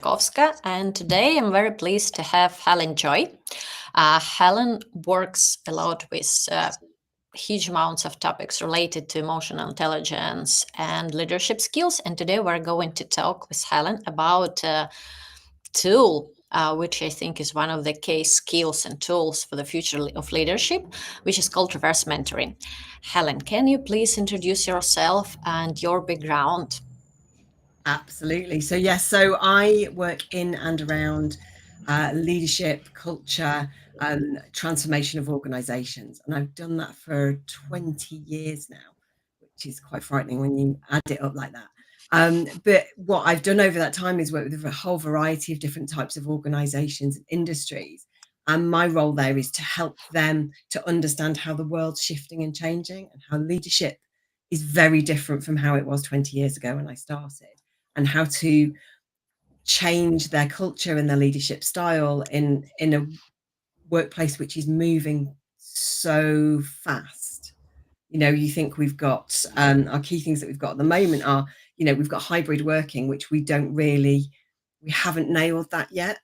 Kowska, and today I'm very pleased to have Helen Joy. Helen works a lot with huge amounts of topics related to emotional intelligence and leadership skills. And today we're going to talk with Helen about a tool. Which I think is one of the key skills and tools for the future of leadership, which is called reverse mentoring. Helen, can you please introduce yourself and your background? Absolutely. So I work in and around leadership, culture, transformation of organizations. And I've done that for 20 years now, which is quite frightening when you add it up like that. But what I've done over that time is work with a whole variety of different types of organizations and industries. And my role there is to help them to understand how the world's shifting and changing and how leadership is very different from how it was 20 years ago when I started, and how to change their culture and their leadership style in a workplace which is moving so fast. You think we've got our key things that we've got at the moment are, we've got hybrid working, which we haven't nailed that yet,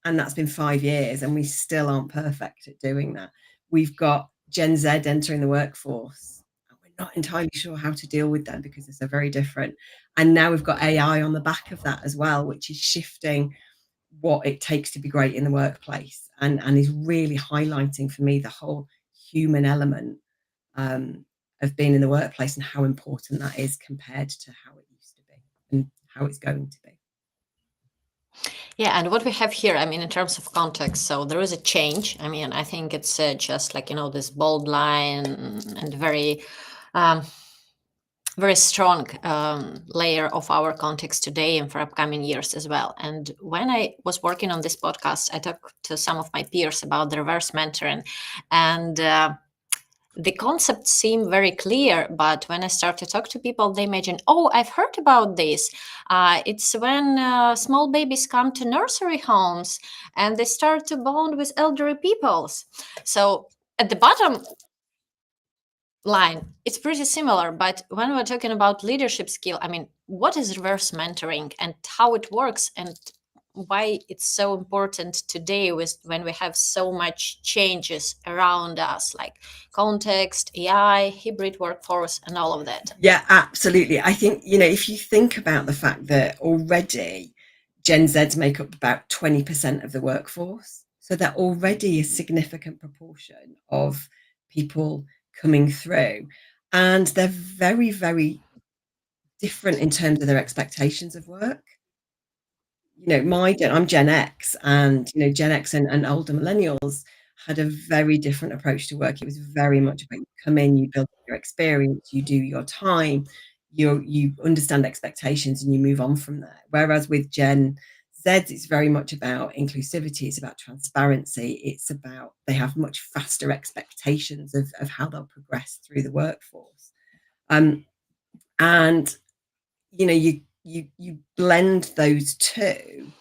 and that's been 5 years and we still aren't perfect at doing that. We've got Gen Z entering the workforce, and we're not entirely sure how to deal with them because they're so very different. And now we've got AI on the back of that as well, which is shifting what it takes to be great in the workplace, and is really highlighting for me the whole human element um, of being in the workplace and how important that is compared to how it used to be and how it's going to be. Yeah, and what we have here, I mean, in terms of context, so there is a change. I mean, I think it's just like, this bold line and um, very strong layer of our context today and for upcoming years as well. And when I was working on this podcast, I talked to some of my peers about the reverse mentoring, and the concepts seem very clear, but when I start to talk to people, they imagine, oh, I've heard about this. It's when small babies come to nursery homes and they start to bond with elderly peoples. So at the bottom line, it's pretty similar. But when we're talking about leadership skill, I mean, what is reverse mentoring and how it works, and why it's so important today with when we have so much changes around us, like context, AI, hybrid workforce, and all of that. Yeah, absolutely. I think, if you think about the fact that already Gen Zs make up about 20% of the workforce, so they're already a significant proportion of people coming through. And they're very, very different in terms of their expectations of work. I'm Gen X, and Gen X and older millennials had a very different approach to work. It was very much about, you come in, you build your experience, you do your time, you understand expectations, and you move on from there. Whereas with Gen Z, it's very much about inclusivity, it's about transparency, it's about, they have much faster expectations of how they'll progress through the workforce. And you blend those two,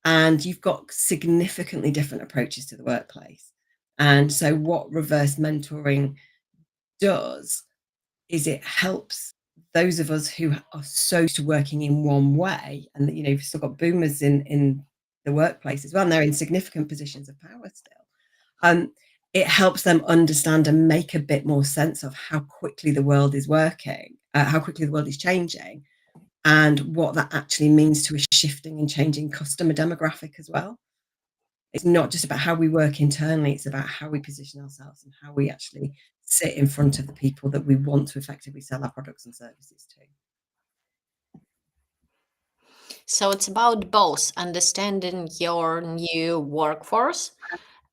and you've got significantly different approaches to the workplace. And so what reverse mentoring does is it helps those of us who are so used to working in one way, and you've still got boomers in the workplace as well, and they're in significant positions of power still. It helps them understand and make a bit more sense of how quickly the world is working, how quickly the world is changing, and what that actually means to a shifting and changing customer demographic as well. It's not just about how we work internally, it's about how we position ourselves and how we actually sit in front of the people that we want to effectively sell our products and services to. So it's about both understanding your new workforce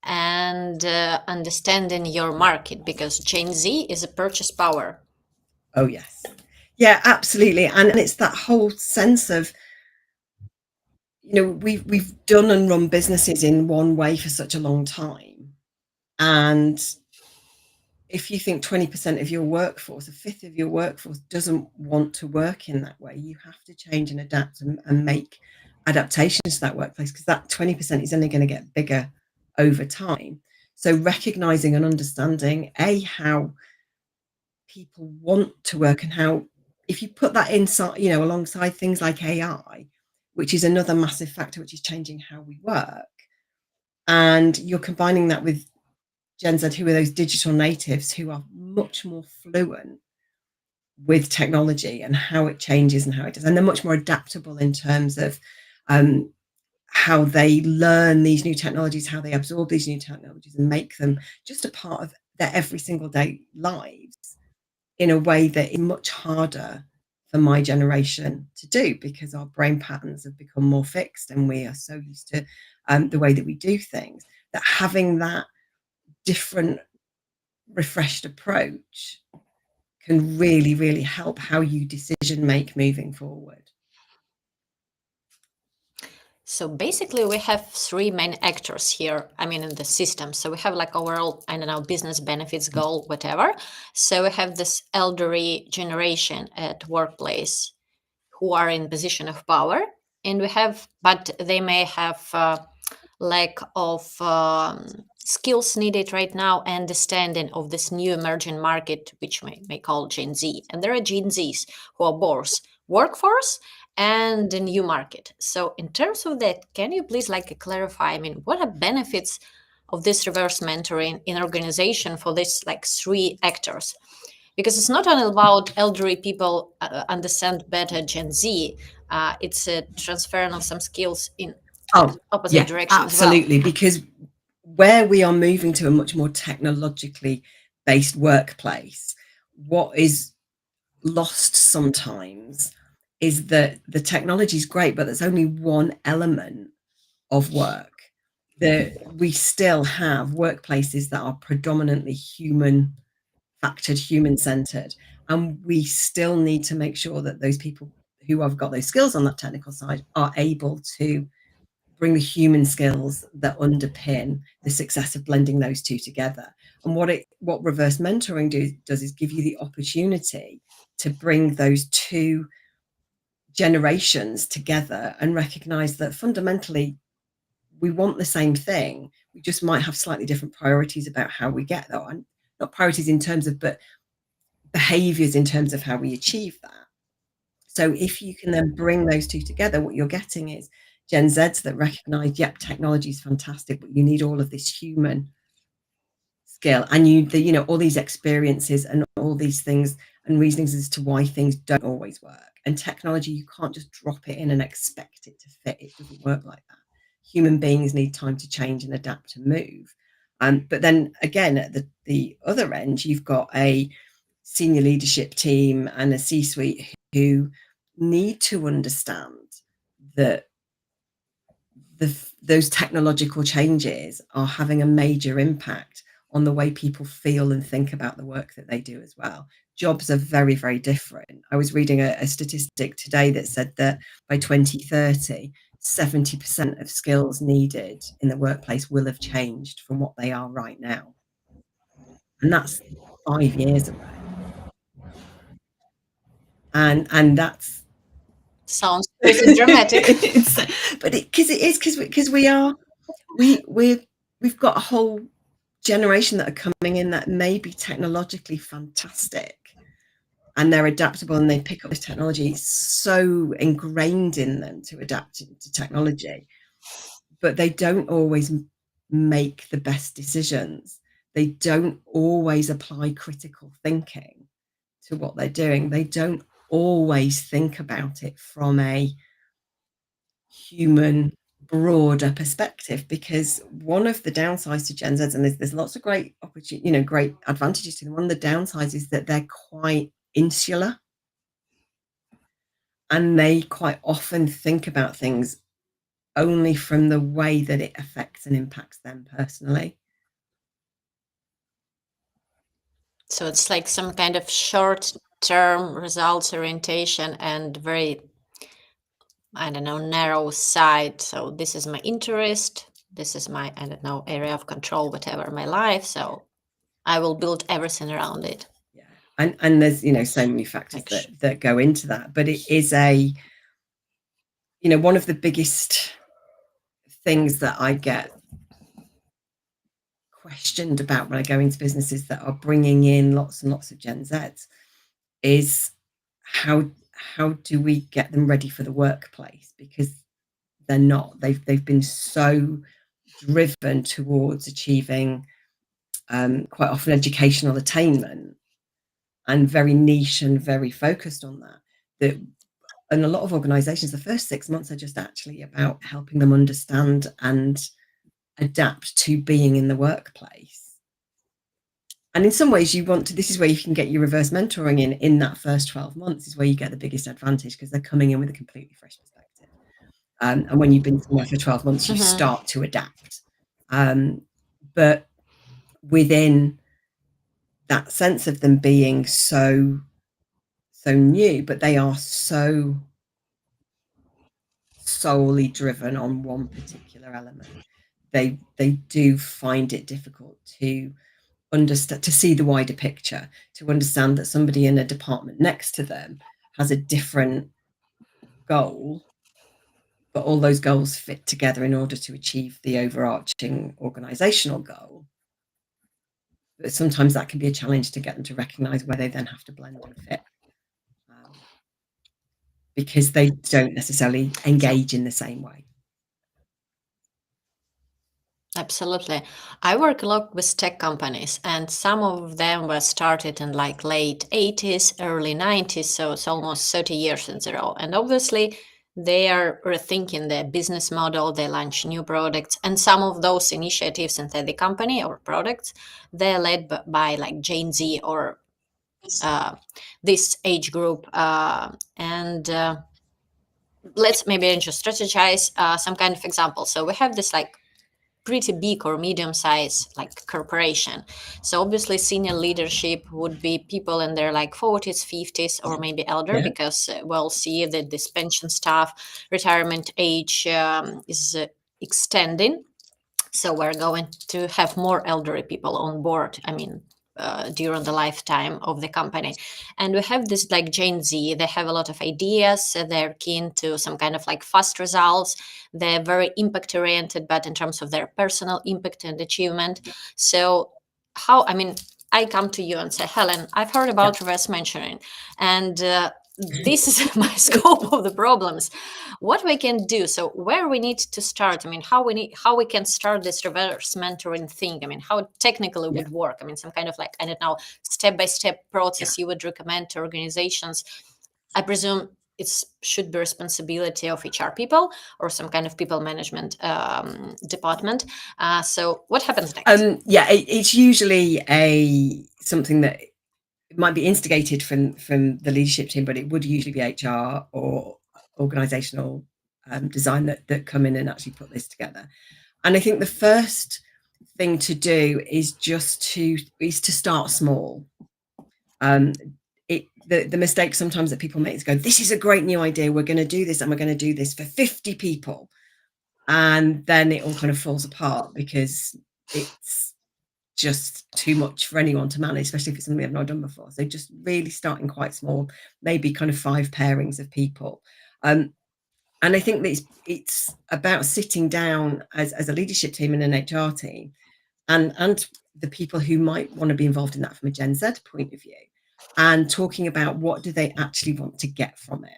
and understanding your market, because Gen Z is a purchase power. Oh, yes. Yeah, absolutely. And it's that whole sense of, we've done and run businesses in one way for such a long time. And if you think 20% of your workforce, a fifth of your workforce, doesn't want to work in that way, you have to change and adapt and make adaptations to that workplace, because that 20% is only going to get bigger over time. So recognizing and understanding how people want to work, and how, if you put that inside, alongside things like AI, which is another massive factor, which is changing how we work. And you're combining that with Gen Z, who are those digital natives who are much more fluent with technology and how it changes and how it does. And they're much more adaptable in terms of um, how they learn these new technologies, how they absorb these new technologies and make them just a part of their every single day lives in a way that is much harder for my generation to do, because our brain patterns have become more fixed and we are so used to the way that we do things, that having that different, refreshed approach can really, really help how you decision make moving forward. So basically, we have three main actors here, I mean, in the system. So we have like overall, I don't know, business benefits goal, whatever. So we have this elderly generation at workplace who are in position of power. And we have, but they may have lack of skills needed right now, understanding of this new emerging market, which we may call Gen Z. And there are Gen Zs who are both workforce and the new market. So in terms of that, can you please like clarify, I mean, what are benefits of this reverse mentoring in organization for this like three actors? Because it's not only about elderly people understand better Gen Z, it's a transferring of some skills in opposite direction absolutely, as well. because where we are moving to a much more technologically based workplace, what is lost sometimes is that the technology is great, but there's only one element of work. That we still have workplaces that are predominantly human factored, human centered, and we still need to make sure that those people who have got those skills on that technical side are able to bring the human skills that underpin the success of blending those two together. And what reverse mentoring does is give you the opportunity to bring those two generations together and recognize that fundamentally we want the same thing. We just might have slightly different priorities about how we get there, and not priorities in terms of, but behaviors in terms of how we achieve that. So if you can then bring those two together, what you're getting is Gen Zs that recognize, yep, technology is fantastic, but you need all of this human skill, and all these experiences and all these things and reasonings as to why things don't always work. And technology, you can't just drop it in and expect it to fit. It doesn't work like that. Human beings need time to change and adapt and move. But then again, at the other end, you've got a senior leadership team and a C-suite who need to understand that those technological changes are having a major impact on the way people feel and think about the work that they do as well. Jobs are very, very different. I was reading a statistic today that said that by 2030, 70% of skills needed in the workplace will have changed from what they are right now. And that's 5 years away. And that's Sounds pretty dramatic. But because it is, because we've got a whole generation that are coming in that may be technologically fantastic, and they're adaptable and they pick up this technology so ingrained in them to adapt to technology, but they don't always make the best decisions. They don't always apply critical thinking to what they're doing. They don't always think about it from a human, broader perspective, because one of the downsides to Gen Zs, and there's lots of great opportunity, great advantages to them. One of the downsides is that they're quite insular, and they quite often think about things only from the way that it affects and impacts them personally. So it's like some kind of short-term results orientation and very, I don't know, narrow side. So this is my interest. This is my, I don't know, area of control, whatever my life. So I will build everything around it. Yeah. And there's, so many factors that go into that, but it is one of the biggest things that I get questioned about when I go into businesses that are bringing in lots and lots of Gen Zs is how do we get them ready for the workplace? Because they're not. They've been so driven towards achieving quite often educational attainment, and very niche and very focused on that in a lot of organizations, the first 6 months are just actually about helping them understand and adapt to being in the workplace. And in some ways this is where you can get your reverse mentoring in that first 12 months is where you get the biggest advantage, because they're coming in with a completely fresh perspective. And when you've been somewhere for 12 months, you start to adapt. But within that sense of them being so new, but they are so solely driven on one particular element, they do find it difficult to understand, to see the wider picture, to understand that somebody in a department next to them has a different goal, but all those goals fit together in order to achieve the overarching organizational goal. But sometimes that can be a challenge to get them to recognize where they then have to blend and fit, because they don't necessarily engage in the same way. Absolutely. I work a lot with tech companies, and some of them were started in like late 80s, early 90s, so it's almost 30 years in a row. And obviously, they are rethinking their business model, they launch new products, and some of those initiatives inside the company or products, they're led by like Gen Z or this age group. Let's maybe just strategize some kind of example. So we have this like pretty big or medium size like corporation. So obviously senior leadership would be people in their like 40s, 50s, or maybe elder, because we'll see that this pension staff retirement age is extending. So we're going to have more elderly people on board. I mean, during the lifetime of the company. And we have this like Gen Z, they have a lot of ideas, they're keen to some kind of like fast results, they're very impact oriented, but in terms of their personal impact and achievement. So I come to you and say, Helen, I've heard about reverse mentoring, and this is my scope of the problems. What we can do, so where we need to start, how we can start this reverse mentoring thing, how technically it would work, some kind of like, I don't know, step-by-step process you would recommend to organizations. I presume it should be responsibility of HR people or some kind of people management department. So what happens next? It's usually something that it might be instigated from the leadership team, but it would usually be HR or organizational design that come in and actually put this together. And I think the first thing to do is just to start small. The mistake sometimes that people make is go, this is a great new idea, we're going to do this, and we're going to do this for 50 people. And then it all kind of falls apart because it's just too much for anyone to manage, especially if it's something I've not done before. So just really starting quite small, maybe kind of 5 pairings of people. And I think that it's about sitting down as a leadership team and an HR team and the people who might want to be involved in that from a Gen Z point of view, and talking about what do they actually want to get from it.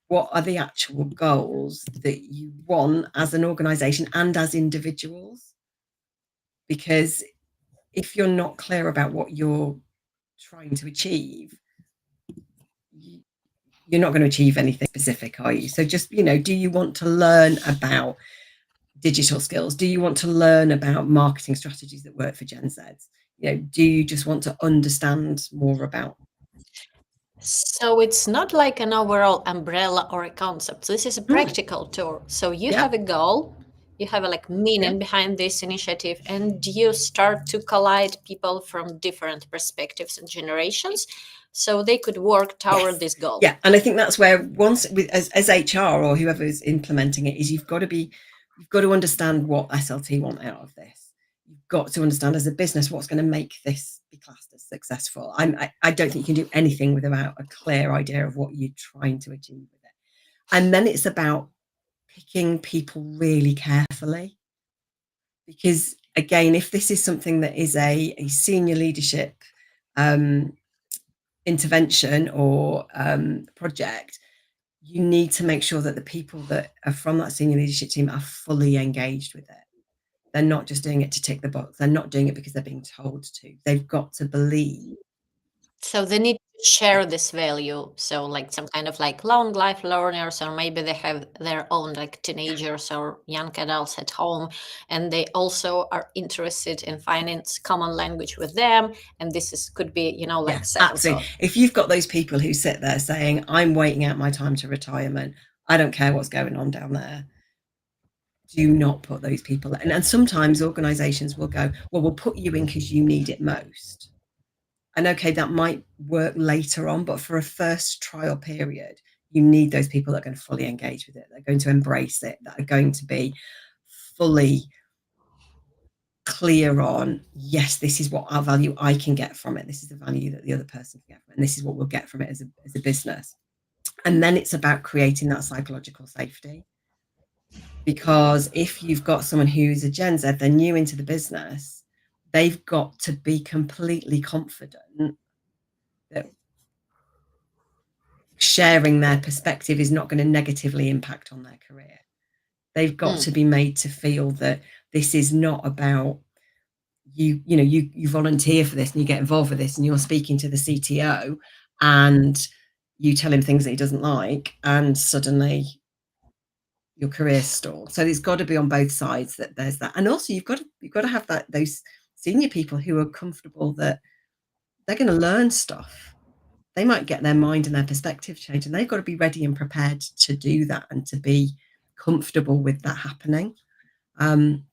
What are the actual goals that you want as an organization and as individuals? Because if you're not clear about what you're trying to achieve, you're not going to achieve anything specific, are you? So just, do you want to learn about digital skills? Do you want to learn about marketing strategies that work for Gen Zs? Do you just want to understand more about? So it's not like an overall umbrella or a concept. This is a practical tour. So you have a goal, you have a meaning behind this initiative, and you start to collide people from different perspectives and generations, so they could work toward this goal. Yeah, and I think that's where once as HR or whoever is implementing it, is you've got to understand what SLT want out of this. You've got to understand as a business what's going to make this be classed as successful. I don't think you can do anything without a clear idea of what you're trying to achieve with it. And then it's about picking people really carefully, because again, if this is something that is a senior leadership intervention or project, you need to make sure that the people that are from that senior leadership team are fully engaged with it. They're not just doing it to tick the box. They're not doing it because they're being told to. They've got to believe. So they need to share this value. So like some kind of like long life learners, or maybe they have their own like teenagers or young adults at home, and they also are interested in finding common language with them. And this is could be, you know, like Yeah, second absolutely. thought. If you've got those people who sit there saying, I'm waiting out my time to retirement, I don't care what's going on down there, do not put those people in. And sometimes organizations will go, well, we'll put you in because you need it most. And okay, that might work later on, but for a first trial period, you need those people that are going to fully engage with it. They're going to embrace it, that are going to be fully clear on, yes, this is what our value I can get from it. This is the value that the other person can get from it. And this is what we'll get from it as a business. And then it's about creating that psychological safety. Because if you've got someone who's a Gen Z, they're new into the business, they've got to be completely confident that sharing their perspective is not going to negatively impact on their career. They've got to be made to feel that this is not about you volunteer for this and you get involved with this and you're speaking to the CTO and you tell him things that he doesn't like and suddenly your career stalled. So it's got to be on both sides that there's that. And also you've got to have those senior people who are comfortable that they're going to learn stuff. They might get their mind and their perspective changed, and they've got to be ready and prepared to do that and to be comfortable with that happening. And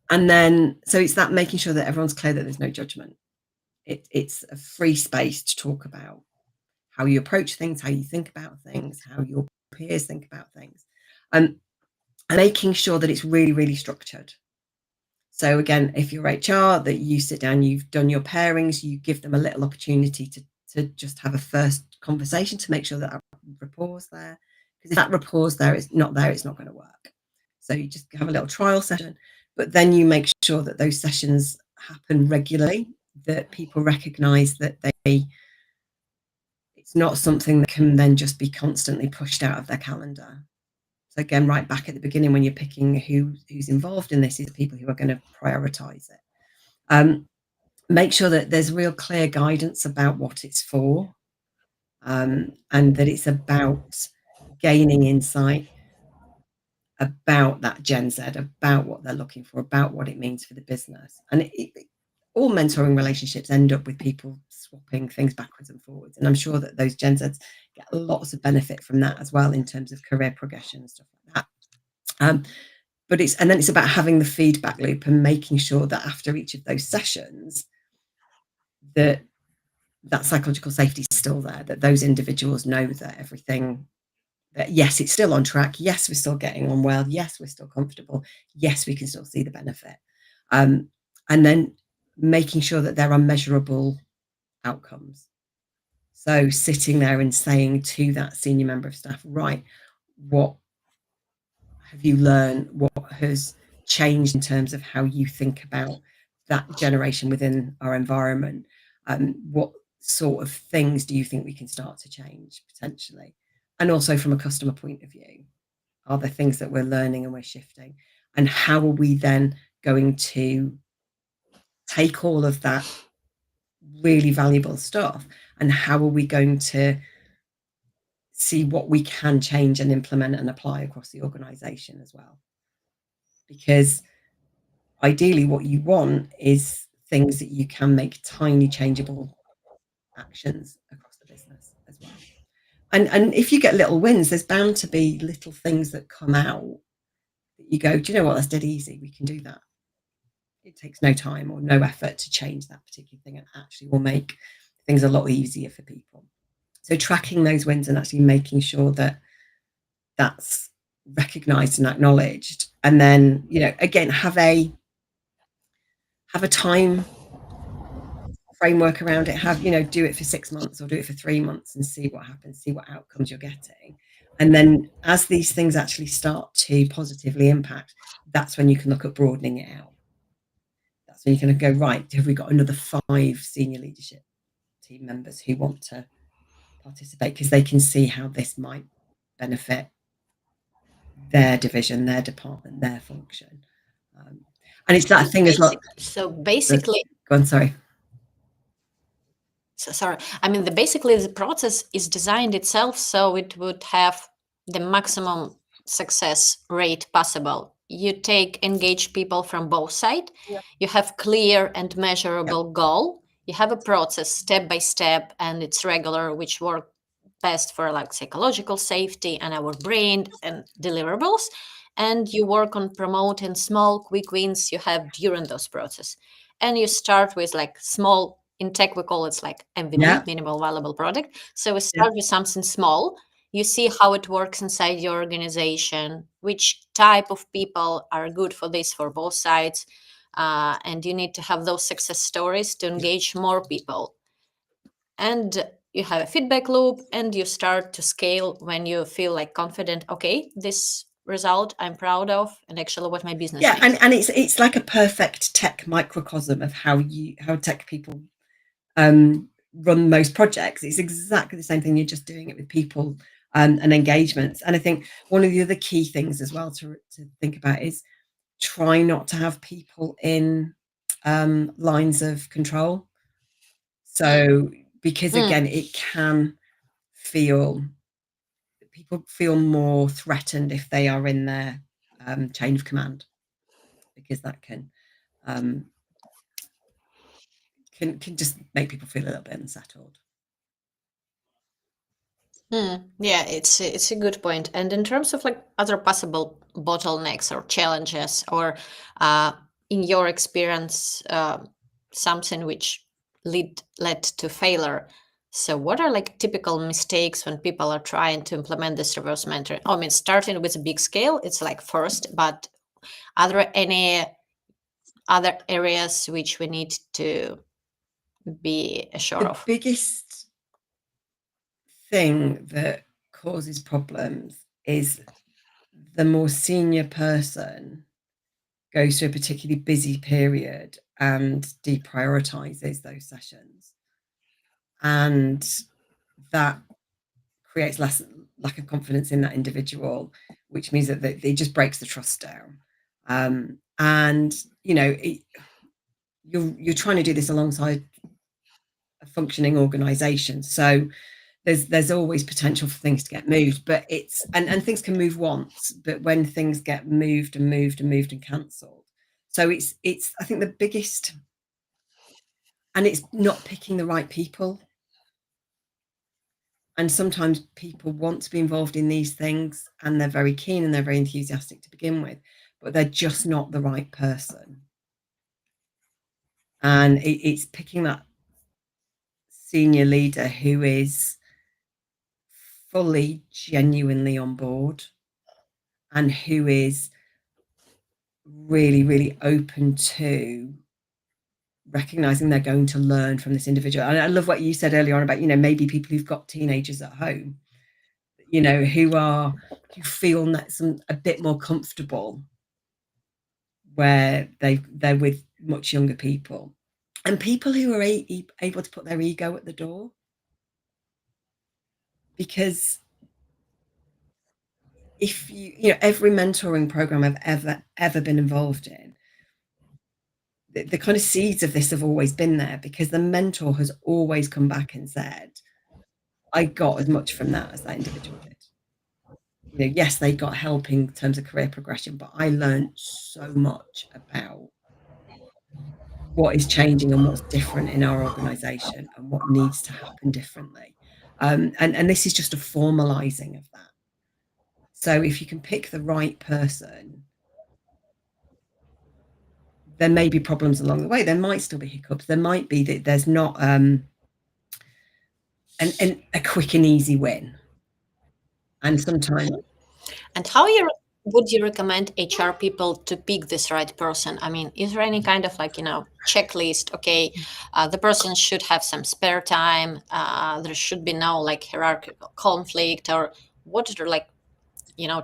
then, so it's that making sure that everyone's clear that there's no judgment. It's a free space to talk about how you approach things, how you think about things, how your peers think about things, and making sure that it's really, really structured. So again, if you're HR, that you sit down, you've done your pairings, you give them a little opportunity to just have a first conversation to make sure that our rapport's there. Because if that rapport's there, it's not going to work. So you just have a little trial session, but then you make sure that those sessions happen regularly, that people recognize that it's not something that can then just be constantly pushed out of their calendar. So again, right back at the beginning, when you're picking who's involved in this, is the people who are going to prioritize it. Make sure that there's real clear guidance about what it's for, and that it's about gaining insight about that Gen Z, about what they're looking for, about what it means for the business. And all mentoring relationships end up with people swapping things backwards and forwards. And I'm sure that those Gen Zs get lots of benefit from that as well in terms of career progression and stuff like that. But then it's about having the feedback loop and making sure that after each of those sessions, that psychological safety is still there, that those individuals know that everything, that yes, it's still on track. Yes, we're still getting on well. Yes, we're still comfortable. Yes, we can still see the benefit. And then making sure that there are measurable outcomes. So sitting there and saying to that senior member of staff, right, what have you learned? What has changed in terms of how you think about that generation within our environment? What sort of things do you think we can start to change potentially? And also from a customer point of view, are there things that we're learning and we're shifting? And how are we then going to take all of that really valuable stuff and how are we going to see what we can change and implement and apply across the organization as well? Because ideally what you want is things that you can make tiny changeable actions across the business as well. And if you get little wins, there's bound to be little things that come out that you go, do you know what, that's dead easy, we can do that. It takes no time or no effort to change that particular thing and actually will make things a lot easier for people. So tracking those wins and actually making sure that that's recognized and acknowledged. And then, again, have a time framework around it, do it for 6 months or do it for 3 months and see what happens, see what outcomes you're getting. And then as these things actually start to positively impact, that's when you can look at broadening it out. That's when you're going to go, right, have we got another 5 senior leadership team members who want to participate because they can see how this might benefit their division, their department, their function. And it's that thing as well. So basically, go on, sorry. Sorry, I mean, basically the process is designed itself so it would have the maximum success rate possible. You take engaged people from both sides. Yeah. You have clear and measurable goal. You have a process step by step, and it's regular, which work best for like psychological safety and our brain and deliverables. And you work on promoting small quick wins you have during those process. And you start with like small, in tech we call it like MVP, Yeah. minimal valuable product. So we start with something small. You see how it works inside your organization, which type of people are good for this for both sides. And you need to have those success stories to engage more people. And you have a feedback loop, and you start to scale when you feel like confident. Okay, this result I'm proud of, and actually what my business needs. And it's like a perfect tech microcosm of how tech people run most projects. It's exactly the same thing. You're just doing it with people and engagements. And I think one of the other key things as well to think about is try not to have people in lines of control. So because again, it can feel, people feel more threatened if they are in their chain of command, because that can just make people feel a little bit unsettled. Yeah, it's a good point. And in terms of like other possible bottlenecks or challenges, or in your experience, something which led to failure. So what are like typical mistakes when people are trying to implement this reverse mentoring? I mean, starting with a big scale, it's like first, but are there any other areas which we need to be assured of? The biggest thing that causes problems is the more senior person goes through a particularly busy period and deprioritizes those sessions, and that creates lack of confidence in that individual, which means that it just breaks the trust down. And you're trying to do this alongside a functioning organization, so there's always potential for things to get moved, but it's and things can move once, but when things get moved and cancelled, so it's I think the biggest, and it's not picking the right people. And sometimes people want to be involved in these things and they're very keen and they're very enthusiastic to begin with, but they're just not the right person. And it's picking that senior leader who is fully, genuinely on board and who is really, really open to recognizing they're going to learn from this individual. And I love what you said earlier on about, maybe people who've got teenagers at home, who feel a bit more comfortable where they're with much younger people, and people who are able to put their ego at the door. Because if every mentoring program I've ever been involved in, the kind of seeds of this have always been there, because the mentor has always come back and said, I got as much from that as that individual did. Yes, they got help in terms of career progression, but I learned so much about what is changing and what's different in our organization and what needs to happen differently. And this is just a formalizing of that. So if you can pick the right person, there may be problems along the way. There might still be hiccups. There might be that there's not a quick and easy win. And sometimes. And how would you recommend HR people to pick this right person? I mean, is there any kind of checklist? Okay, the person should have some spare time. There should be no hierarchical conflict, or what are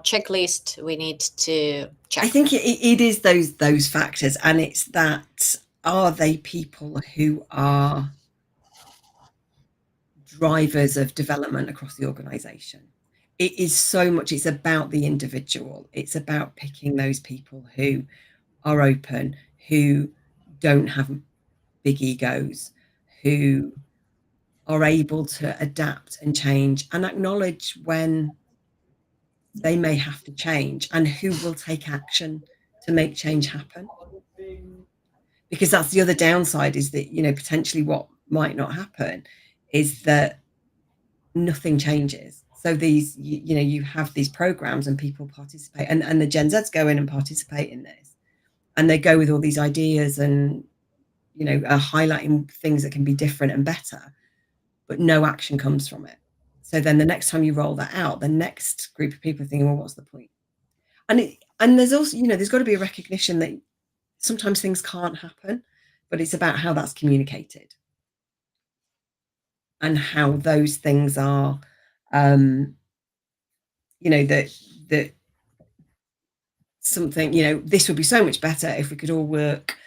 checklist we need to check? I think it is those factors, and it's that, are they people who are drivers of development across the organization? it is so much, it's about the individual. It's about picking those people who are open, who don't have big egos, who are able to adapt and change and acknowledge when they may have to change, and who will take action to make change happen. Because that's the other downside, is that, you know, potentially what might not happen is that nothing changes. So these, you know, you have these programs and people participate, and the Gen Zs go in and participate in this, and they go with all these ideas and, you know, are highlighting things that can be different and better, but no action comes from it. So then the next time you roll that out, the next group of people are thinking, well, what's the point? And there's also, you know, there's got to be a recognition that sometimes things can't happen, but it's about how that's communicated and how those things are, you know, that something, you know, this would be so much better if we could all work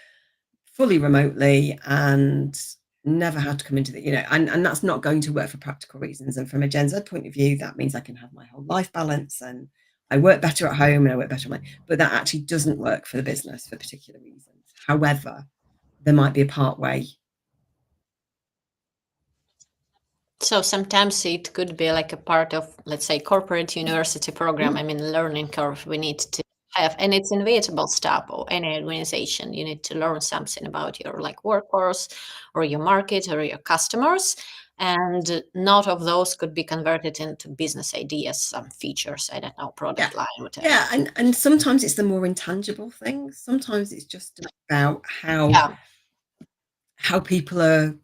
fully remotely and never had to come into the, you know, and that's not going to work for practical reasons. And from a Gen Z point of view, that means I can have my whole life balance and I work better at home and I work better at but that actually doesn't work for the business for particular reasons. However, there might be a part way. So sometimes it could be like a part of, let's say, corporate university program. I mean, learning curve we need to have, and it's inevitable stuff. Or any organization, you need to learn something about your like workforce, or your market, or your customers. And not of those could be converted into business ideas, some features, I don't know, product line, whatever. Yeah, and sometimes it's the more intangible things. Sometimes it's just about how people are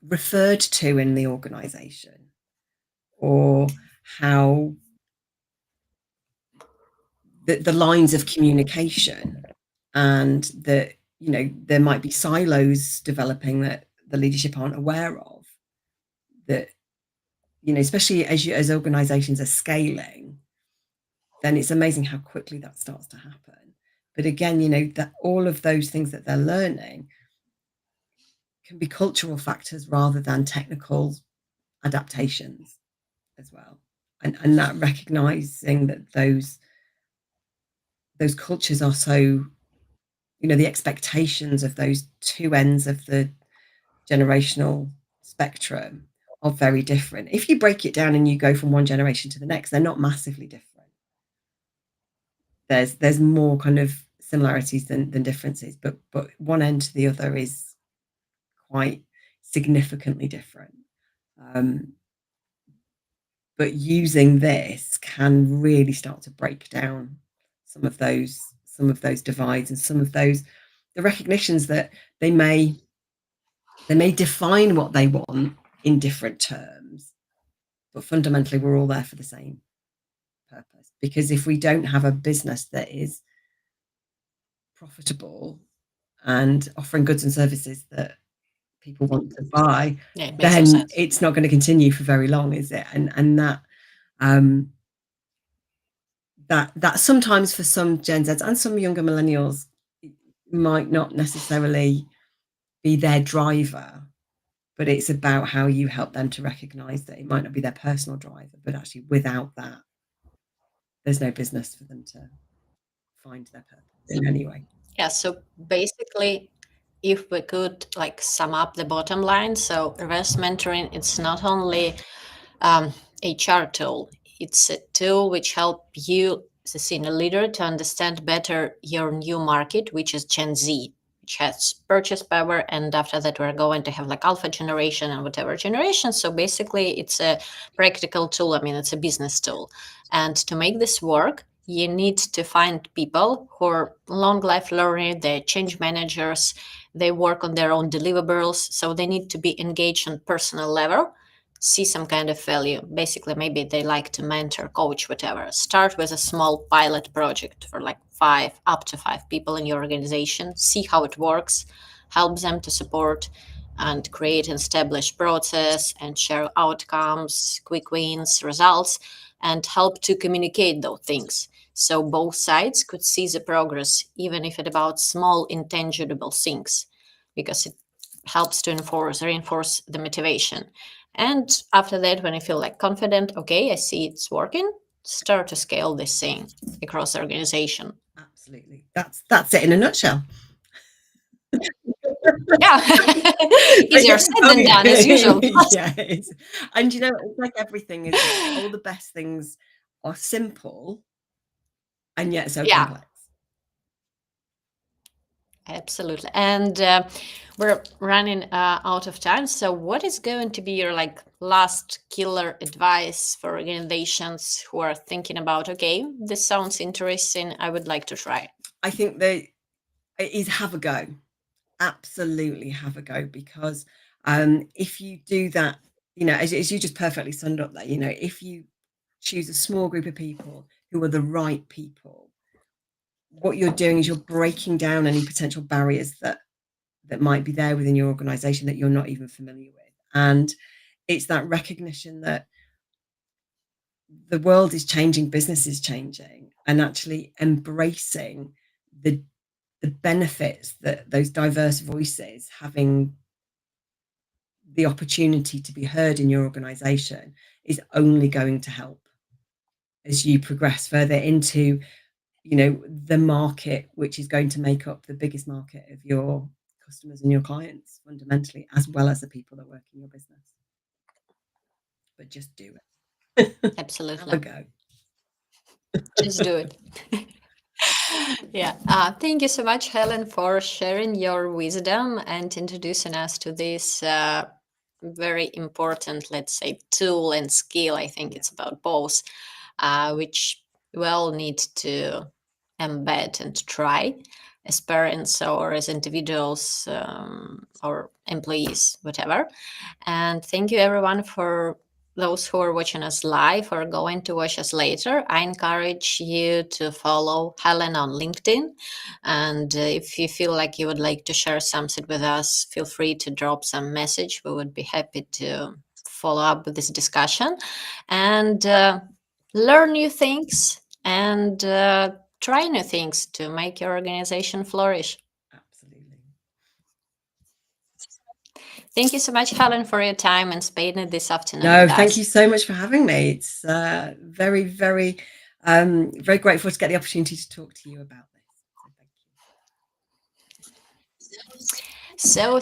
referred to in the organization, or how the lines of communication, and that, you know, there might be silos developing that the leadership aren't aware of, that, you know, especially as organizations are scaling, then it's amazing how quickly that starts to happen. But again, you know, that all of those things that they're learning can be cultural factors rather than technical adaptations as well. And that recognizing that those cultures are so, you know, the expectations of those two ends of the generational spectrum are very different. If you break it down and you go from one generation to the next, they're not massively different. There's more kind of similarities than differences, but one end to the other is quite significantly different. But using this can really start to break down some of those divides, and some of those, the recognitions that they may define what they want in different terms, but fundamentally we're all there for the same purpose. Because if we don't have a business that is profitable and offering goods and services that people want to buy, then it's not going to continue for very long, is it? And that sometimes for some Gen Zs and some younger millennials might not necessarily be their driver, but it's about how you help them to recognize that it might not be their personal driver, but actually without that, there's no business for them to find their purpose in any way. Yeah, so basically, if we could like sum up the bottom line, so reverse mentoring, it's not only HR tool, it's a tool which help you as a senior leader to understand better your new market, which is Gen Z, which has purchase power, and after that we're going to have like alpha generation and whatever generation. So basically it's a practical tool. I mean, it's a business tool, and to make this work, you need to find people who are long life learner, they're change managers, they work on their own deliverables, so they need to be engaged on personal level, see some kind of value. Basically, maybe they like to mentor, coach, whatever. Start with a small pilot project for like 5 up to 5 people in your organization, see how it works, help them to support and create an established process and share outcomes, quick wins, results, and help to communicate those things. So both sides could see the progress, even if it's about small intangible things, because it helps to reinforce the motivation. And after that, when I feel like confident, okay, I see it's working, start to scale this thing across the organization. Absolutely. That's it in a nutshell. Yeah. Easier said than done, as usual. Yeah, and you know, it's like everything is all the best things are simple and yet so Yeah. complex. Absolutely. And we're running out of time. So what is going to be your last killer advice for organizations who are thinking about, okay, this sounds interesting, I would like to try? I think that it is have a go. Absolutely have a go, because if you do that, you know, as you just perfectly summed up there, you know, if you choose a small group of people who are the right people, what you're doing is you're breaking down any potential barriers that might be there within your organization that you're not even familiar with. And it's that recognition that the world is changing, business is changing, and actually embracing the benefits that those diverse voices having the opportunity to be heard in your organization is only going to help as you progress further into, you know, the market, which is going to make up the biggest market of your customers and your clients fundamentally, as well as the people that work in your business. But just do it. Absolutely. Have a go. Just do it. Yeah. Thank you so much, Helen, for sharing your wisdom and introducing us to this very important, let's say, tool and skill. I think it's about both, which we all need to embed and try as parents or as individuals or employees, whatever. And thank you, everyone, for those who are watching us live or going to watch us later. I encourage you to follow Helen on LinkedIn. And if you feel like you would like to share something with us, feel free to drop some message. We would be happy to follow up with this discussion and learn new things and try new things to make your organization flourish. Absolutely. Thank you so much, Helen, for your time and spending this afternoon. No, with thank us. you so much for having me. It's very, very, very grateful to get the opportunity to talk to you about this. So thank you. So